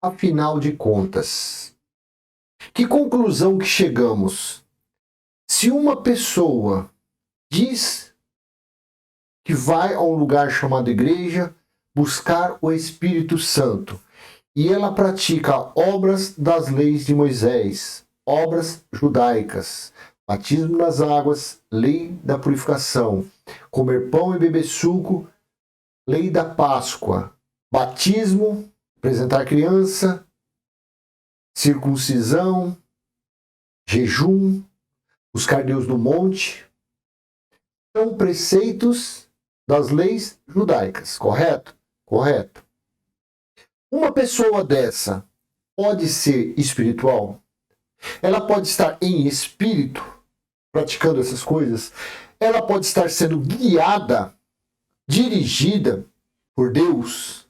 Afinal de contas, que conclusão que chegamos? Se uma pessoa diz que vai a um lugar chamado igreja buscar o Espírito Santo e ela pratica obras das leis de Moisés, obras judaicas, batismo nas águas, lei da purificação, comer pão e beber suco, lei da Páscoa, batismo, apresentar criança, circuncisão, jejum, buscar Deus no monte, são preceitos das leis judaicas, correto? Correto. Uma pessoa dessa pode ser espiritual? Ela pode estar em espírito, praticando essas coisas? Ela pode estar sendo guiada, dirigida por Deus,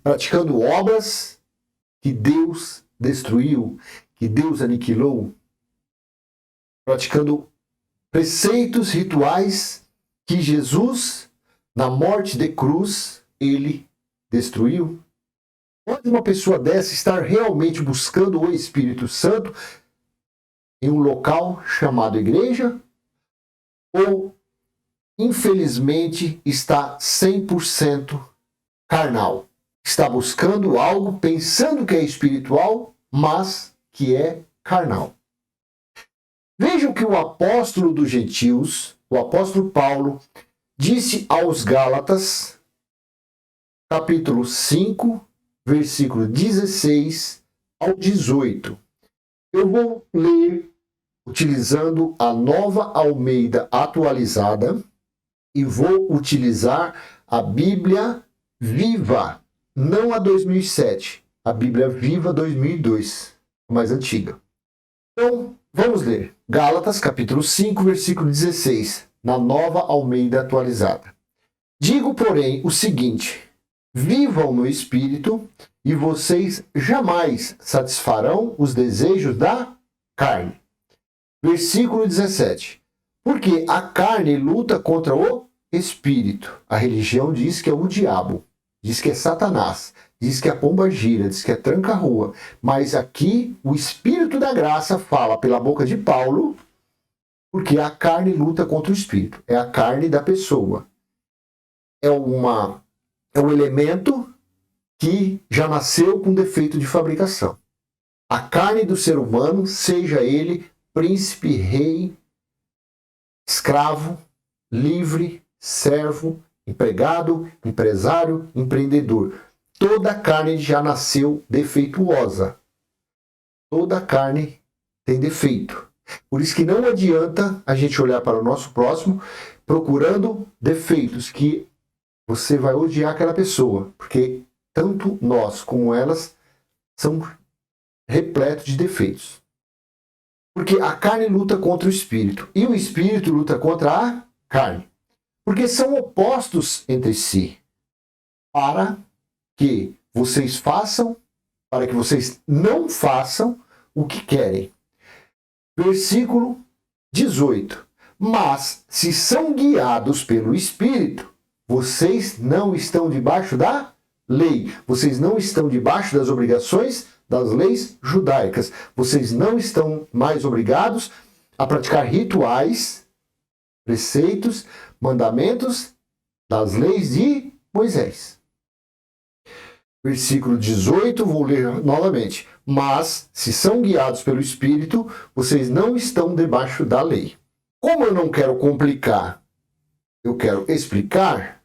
praticando obras que Deus destruiu, que Deus aniquilou, praticando preceitos rituais que Jesus, na morte de cruz, ele destruiu. Pode uma pessoa dessa estar realmente buscando o Espírito Santo em um local chamado igreja? Ou, infelizmente, está 100% carnal? Está buscando algo, pensando que é espiritual, mas que é carnal. Vejam que o apóstolo dos gentios, o apóstolo Paulo, disse aos Gálatas, capítulo 5, versículo 16 ao 18. Eu vou ler utilizando a Nova Almeida atualizada e vou utilizar a Bíblia Viva, não a 2007, a Bíblia Viva 2002, mais antiga. Então, vamos ler. Gálatas, capítulo 5, versículo 16, na Nova Almeida atualizada. Digo, porém, o seguinte: vivam no Espírito, e vocês jamais satisfarão os desejos da carne. Versículo 17. Porque a carne luta contra o Espírito. A religião diz que é o diabo, diz que é Satanás, diz que é a pombagira, diz que é tranca-rua. Mas aqui o Espírito da graça fala pela boca de Paulo, porque a carne luta contra o Espírito. É a carne da pessoa. É um elemento que já nasceu com defeito de fabricação. A carne do ser humano, seja ele príncipe, rei, escravo, livre, servo, empregado, empresário, empreendedor. Toda a carne já nasceu defeituosa. Toda a carne tem defeito. Por isso que não adianta a gente olhar para o nosso próximo procurando defeitos, que você vai odiar aquela pessoa, porque tanto nós como elas são repletos de defeitos. Porque a carne luta contra o espírito e o espírito luta contra a carne. Porque são opostos entre si. Para que vocês não façam o que querem. Versículo 18. Mas se são guiados pelo Espírito, vocês não estão debaixo da lei. Vocês não estão debaixo das obrigações das leis judaicas. Vocês não estão mais obrigados a praticar rituais, preceitos, mandamentos das leis de Moisés. Versículo 18, vou ler novamente. Mas, se são guiados pelo Espírito, vocês não estão debaixo da lei. Como eu não quero complicar, eu quero explicar,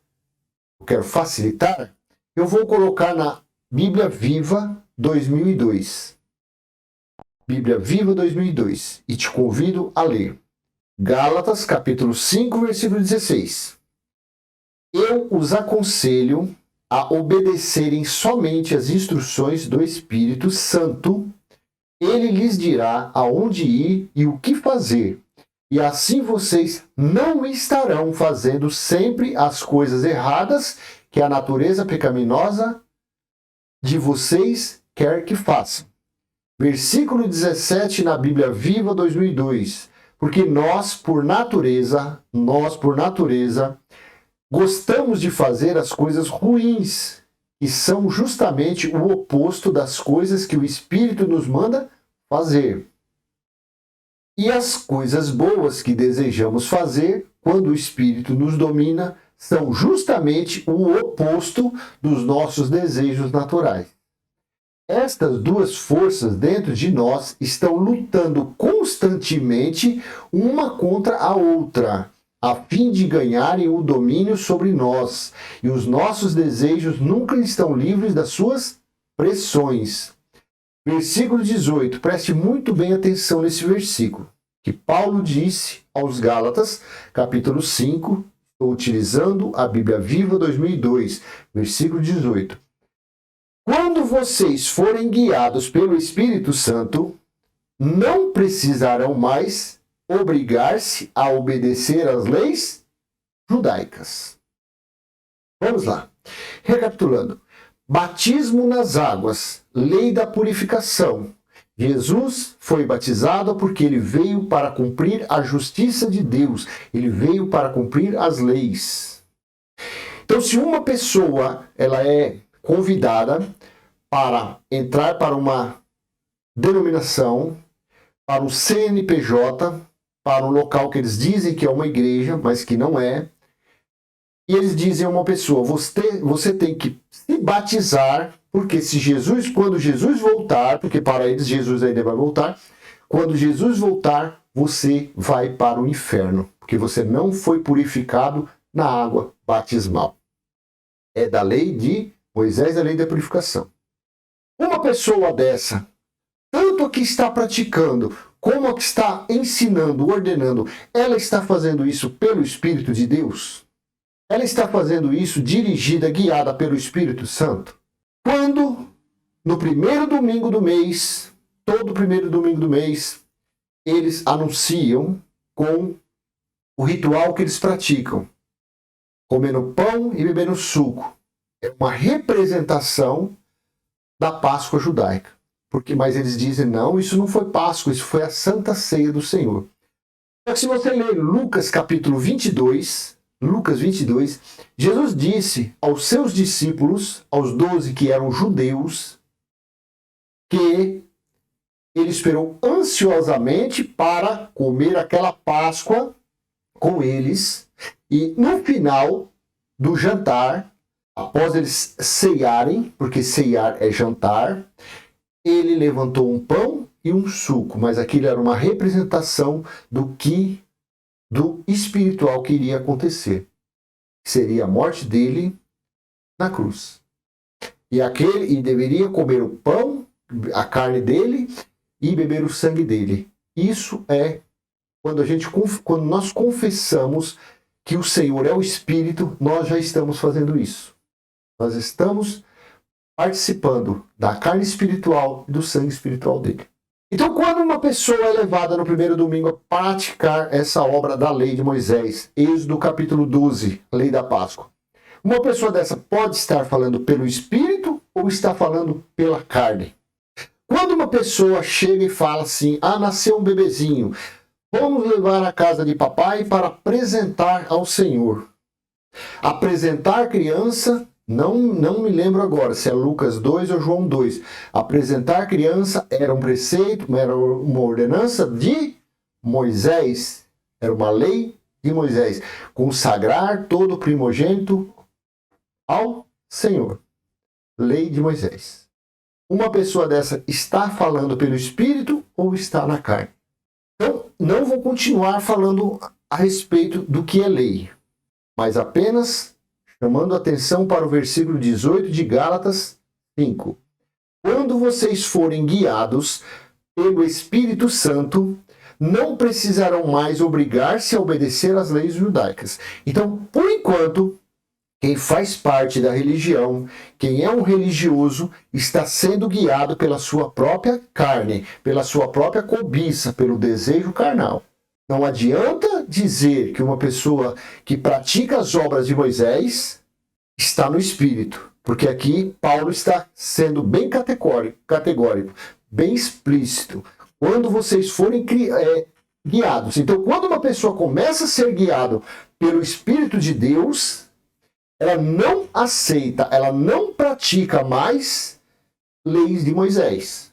eu quero facilitar, eu vou colocar na Bíblia Viva 2002. Bíblia Viva 2002. E te convido a ler. Gálatas, capítulo 5, versículo 16. Eu os aconselho a obedecerem somente as instruções do Espírito Santo. Ele lhes dirá aonde ir e o que fazer. E assim vocês não estarão fazendo sempre as coisas erradas que a natureza pecaminosa de vocês quer que façam. Versículo 17 na Bíblia Viva 2002. Porque nós, por natureza, gostamos de fazer as coisas ruins que são justamente o oposto das coisas que o Espírito nos manda fazer. E as coisas boas que desejamos fazer, quando o Espírito nos domina, são justamente o oposto dos nossos desejos naturais. Estas duas forças dentro de nós estão lutando constantemente uma contra a outra, a fim de ganharem o domínio sobre nós, e os nossos desejos nunca estão livres das suas pressões. Versículo 18, preste muito bem atenção nesse versículo, que Paulo disse aos Gálatas, capítulo 5, estou utilizando a Bíblia Viva 2002, versículo 18. Quando vocês forem guiados pelo Espírito Santo, não precisarão mais obrigar-se a obedecer às leis judaicas. Vamos lá. Recapitulando. Batismo nas águas, lei da purificação. Jesus foi batizado porque ele veio para cumprir a justiça de Deus. Ele veio para cumprir as leis. Então, se uma pessoa ela é convidada para entrar para uma denominação, para um CNPJ, para um local que eles dizem que é uma igreja, mas que não é, e eles dizem a uma pessoa, você tem que se batizar, porque quando Jesus voltar, porque para eles Jesus ainda vai voltar, quando Jesus voltar, você vai para o inferno, porque você não foi purificado na água batismal. É da lei de Moisés, a lei da purificação. Uma pessoa dessa, tanto a que está praticando, como a que está ensinando, ordenando, ela está fazendo isso pelo Espírito de Deus? Ela está fazendo isso dirigida, guiada pelo Espírito Santo? Quando, no primeiro domingo do mês, todo primeiro domingo do mês, eles anunciam com o ritual que eles praticam, comendo pão e bebendo suco. É uma representação da Páscoa judaica. Mas eles dizem, não, isso não foi Páscoa, isso foi a Santa Ceia do Senhor. Só que se você ler Lucas capítulo 22, Jesus disse aos seus discípulos, aos 12 que eram judeus, que ele esperou ansiosamente para comer aquela Páscoa com eles, e no final do jantar, após eles ceiarem, porque ceiar é jantar, ele levantou um pão e um suco, mas aquilo era uma representação do espiritual que iria acontecer. Seria a morte dele na cruz. E deveria comer o pão, a carne dele, e beber o sangue dele. Isso é quando nós confessamos que o Senhor é o Espírito, nós já estamos fazendo isso. Nós estamos participando da carne espiritual e do sangue espiritual dele. Então, quando uma pessoa é levada no primeiro domingo a praticar essa obra da lei de Moisés, Êxodo capítulo 12, lei da Páscoa, uma pessoa dessa pode estar falando pelo Espírito ou está falando pela carne? Quando uma pessoa chega e fala assim, nasceu um bebezinho, vamos levar à casa de papai para apresentar ao Senhor. Apresentar criança, não me lembro agora se é Lucas 2 ou João 2. Apresentar criança era um preceito, era uma ordenança de Moisés. Era uma lei de Moisés. Consagrar todo primogênito ao Senhor. Lei de Moisés. Uma pessoa dessa está falando pelo Espírito ou está na carne? Então, não vou continuar falando a respeito do que é lei, mas apenas chamando atenção para o versículo 18 de Gálatas 5. Quando vocês forem guiados pelo Espírito Santo, não precisarão mais obrigar-se a obedecer às leis judaicas. Então, por enquanto, quem faz parte da religião, quem é um religioso, está sendo guiado pela sua própria carne, pela sua própria cobiça, pelo desejo carnal. Não adianta dizer que uma pessoa que pratica as obras de Moisés está no Espírito, porque aqui Paulo está sendo bem categórico, bem explícito. Quando vocês forem guiados. Então, quando uma pessoa começa a ser guiado pelo Espírito de Deus, ela não aceita, ela não pratica mais leis de Moisés.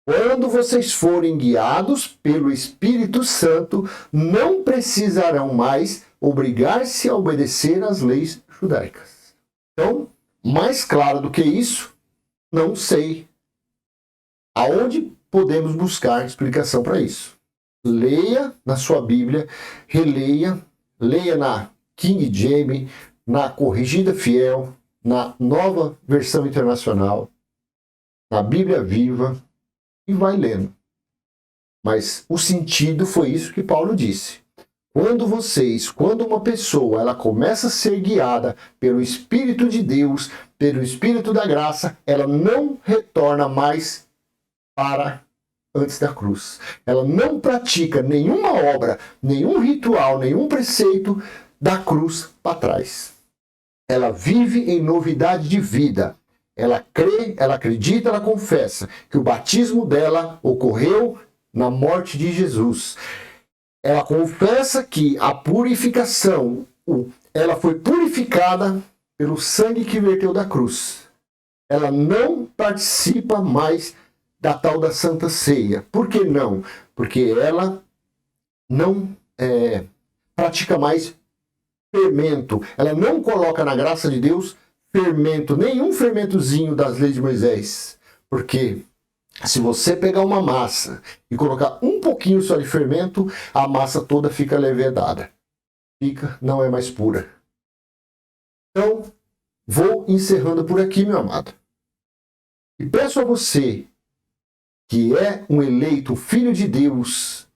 Quando vocês forem guiados pelo Espírito Santo, não precisarão mais obrigar-se a obedecer às leis judaicas. Então, mais claro do que isso, não sei. Aonde podemos buscar explicação para isso? Leia na sua Bíblia, releia, leia na King James, na Corrigida Fiel, na Nova Versão Internacional, na Bíblia Viva, e vai lendo. Mas o sentido foi isso que Paulo disse. Quando uma pessoa ela começa a ser guiada pelo Espírito de Deus, pelo Espírito da graça, ela não retorna mais para antes da cruz. Ela não pratica nenhuma obra, nenhum ritual, nenhum preceito da cruz para trás. Ela vive em novidade de vida. Ela crê, ela acredita, ela confessa que o batismo dela ocorreu na morte de Jesus. Ela confessa que a purificação, ela foi purificada pelo sangue que verteu da cruz. Ela não participa mais da tal da Santa Ceia. Por que não? Porque ela não pratica mais fermento. Ela não coloca na graça de Deus fermento, nenhum fermentozinho das leis de Moisés. Porque se você pegar uma massa e colocar um pouquinho só de fermento, a massa toda fica levedada. Não é mais pura. Então, vou encerrando por aqui, meu amado. E peço a você, que é um eleito filho de Deus,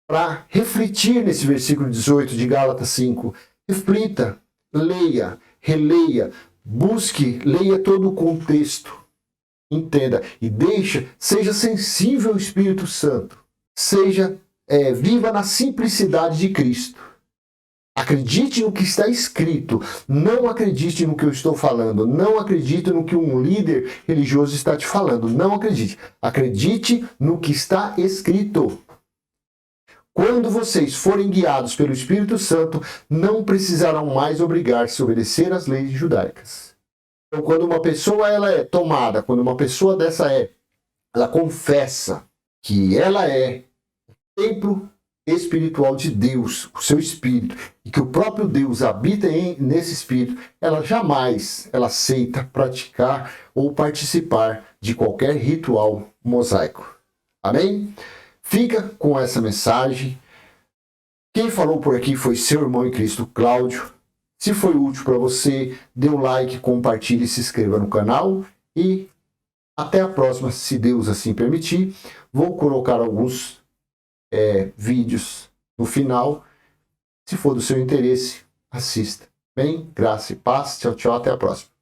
para refletir nesse versículo 18 de Gálatas 5. Reflita, leia, releia, busque, leia todo o contexto. Entenda e seja sensível ao Espírito Santo. Viva na simplicidade de Cristo. Acredite no que está escrito. Não acredite no que eu estou falando. Não acredite no que um líder religioso está te falando. Não acredite. Acredite no que está escrito. Quando vocês forem guiados pelo Espírito Santo, não precisarão mais obrigar-se a obedecer às leis judaicas. Então, quando uma pessoa ela é tomada, quando uma pessoa dessa ela confessa que ela é o templo espiritual de Deus, o seu Espírito, e que o próprio Deus habita nesse Espírito, ela jamais aceita praticar ou participar de qualquer ritual mosaico. Amém? Fica com essa mensagem. Quem falou por aqui foi seu irmão em Cristo, Cláudio. Se foi útil para você, dê um like, compartilhe e se inscreva no canal. E até a próxima, se Deus assim permitir. Vou colocar alguns vídeos no final. Se for do seu interesse, assista. Bem, graça e paz. Tchau, tchau. Até a próxima.